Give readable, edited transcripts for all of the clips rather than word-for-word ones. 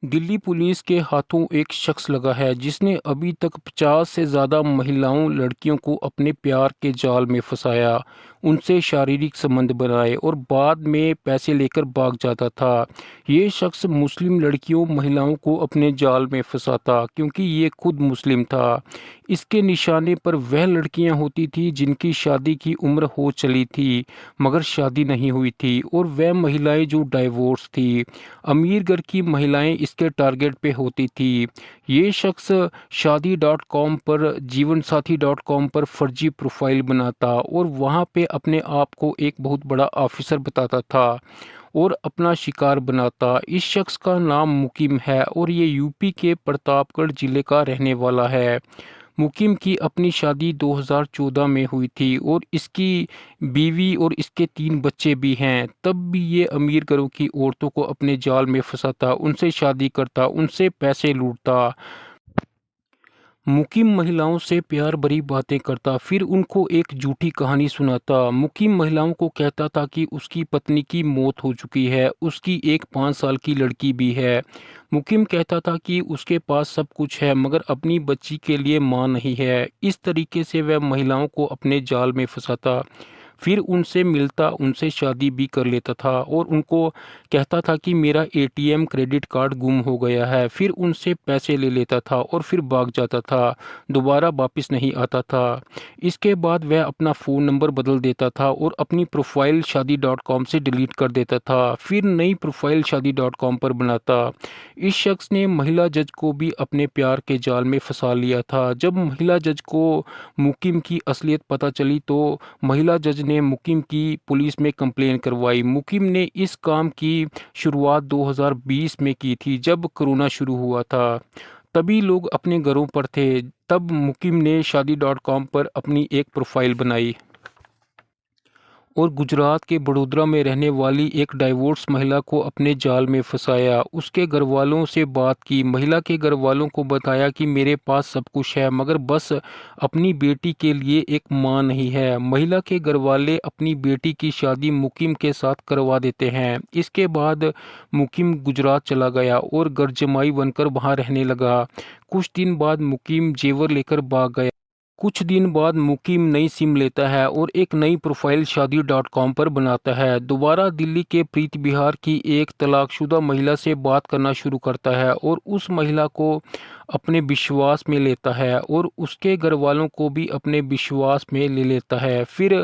Delhi police के हाथों एक शख्स लगा है जिसने अभी तक 50 से ज़्यादा महिलाओं लड़कियों को अपने प्यार के जाल में फंसाया, उनसे शारीरिक संबंध बनाए और बाद में पैसे लेकर भाग जाता था। ये शख्स मुस्लिम लड़कियों महिलाओं को अपने जाल में फंसाता क्योंकि ये खुद मुस्लिम था। इसके निशाने पर वह लड़कियां होती थी जिनकी शादी की उम्र हो चली थी मगर शादी नहीं हुई थी, और वह महिलाएं जो डाइवोर्स थी। अमीर घर की महिलाएं इसके टारगेट पे होती थी। ये शख्स शादी डॉट कॉम पर, जीवन साथी डॉट कॉम पर फर्जी प्रोफाइल बनाता और वहाँ पे अपने आप को एक बहुत बड़ा ऑफिसर बताता था और अपना शिकार बनाता। इस शख्स का नाम मुकीम है और ये यूपी के प्रतापगढ़ जिले का रहने वाला है। मुकीम की अपनी शादी 2014 में हुई थी और इसकी बीवी और इसके 3 बच्चे भी हैं। तब भी ये अमीर घरों की औरतों को अपने जाल में फंसाता, उनसे शादी करता, उनसे पैसे लूटता। मुकीम महिलाओं से प्यार भरी बातें करता, फिर उनको एक झूठी कहानी सुनाता। मुकीम महिलाओं को कहता था कि उसकी पत्नी की मौत हो चुकी है, उसकी एक 5 साल की लड़की भी है। मुकीम कहता था कि उसके पास सब कुछ है मगर अपनी बच्ची के लिए मां नहीं है। इस तरीके से वह महिलाओं को अपने जाल में फंसाता, फिर उनसे मिलता, उनसे शादी भी कर लेता था और उनको कहता था कि मेरा एटीएम क्रेडिट कार्ड गुम हो गया है। फिर उनसे पैसे ले लेता था और फिर भाग जाता था, दोबारा वापस नहीं आता था। इसके बाद वह अपना फ़ोन नंबर बदल देता था और अपनी प्रोफाइल शादी डॉट कॉम से डिलीट कर देता था, फिर नई प्रोफाइल शादी डॉट कॉम पर बनाता। इस शख्स ने महिला जज को भी अपने प्यार के जाल में फंसा लिया था। जब महिला जज को मुकीम की असलियत पता चली तो महिला जज ने मुकीम की पुलिस में कंप्लेन करवाई। मुकीम ने इस काम की शुरुआत 2020 में की थी जब कोरोना शुरू हुआ था। तभी लोग अपने घरों पर थे, तब मुकीम ने शादी डॉट कॉम पर अपनी एक प्रोफाइल बनाई और गुजरात के बड़ोदरा में रहने वाली एक डाइवोर्स महिला को अपने जाल में फंसाया। उसके घर वालों से बात की, महिला के घर वालों को बताया कि मेरे पास सब कुछ है मगर बस अपनी बेटी के लिए एक मां नहीं है। महिला के घर वाले अपनी बेटी की शादी मुकीम के साथ करवा देते हैं। इसके बाद मुकीम गुजरात चला गया और घर जमाई बनकर वहां रहने लगा। कुछ दिन बाद मुकीम जेवर लेकर भाग गया। कुछ दिन बाद मुकीम नई सिम लेता है और एक नई प्रोफाइल शादी डॉट कॉम पर बनाता है। दोबारा दिल्ली के प्रीत बिहार की एक तलाकशुदा महिला से बात करना शुरू करता है और उस महिला को अपने विश्वास में लेता है और उसके घर वालों को भी अपने विश्वास में ले लेता है। फिर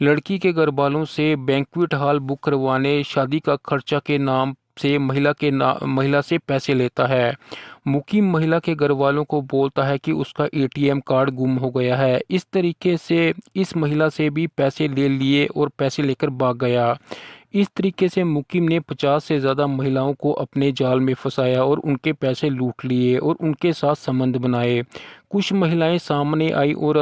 लड़की के घर वालों से बैंक्वेट हॉल बुक करवाने, शादी का खर्चा के नाम से महिला से पैसे लेता है। मुकीम महिला के घर वालों को बोलता है कि उसका एटीएम कार्ड गुम हो गया है। इस तरीके से इस महिला से भी पैसे ले लिए और पैसे लेकर भाग गया। इस तरीके से मुकीम ने 50 से ज़्यादा महिलाओं को अपने जाल में फंसाया और उनके पैसे लूट लिए और उनके साथ संबंध बनाए। कुछ महिलाएं सामने आई और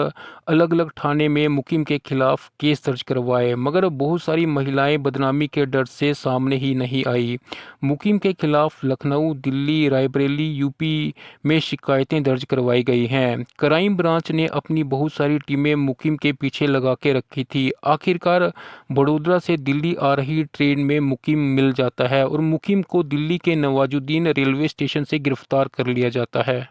अलग अलग थाने में मुकीम के खिलाफ केस दर्ज करवाए मगर बहुत सारी महिलाएं बदनामी के डर से सामने ही नहीं आई। मुकीम के खिलाफ लखनऊ, दिल्ली, रायबरेली, यूपी में शिकायतें दर्ज करवाई गई हैं। क्राइम ब्रांच ने अपनी बहुत सारी टीमें मुकीम के पीछे लगा के रखी थी। आखिरकार बड़ोदरा से दिल्ली आ रही ट्रेन में मुकीम मिल जाता है और मुकीम को दिल्ली के नवाजुद्दीन रेलवे स्टेशन से गिरफ्तार कर लिया जाता है।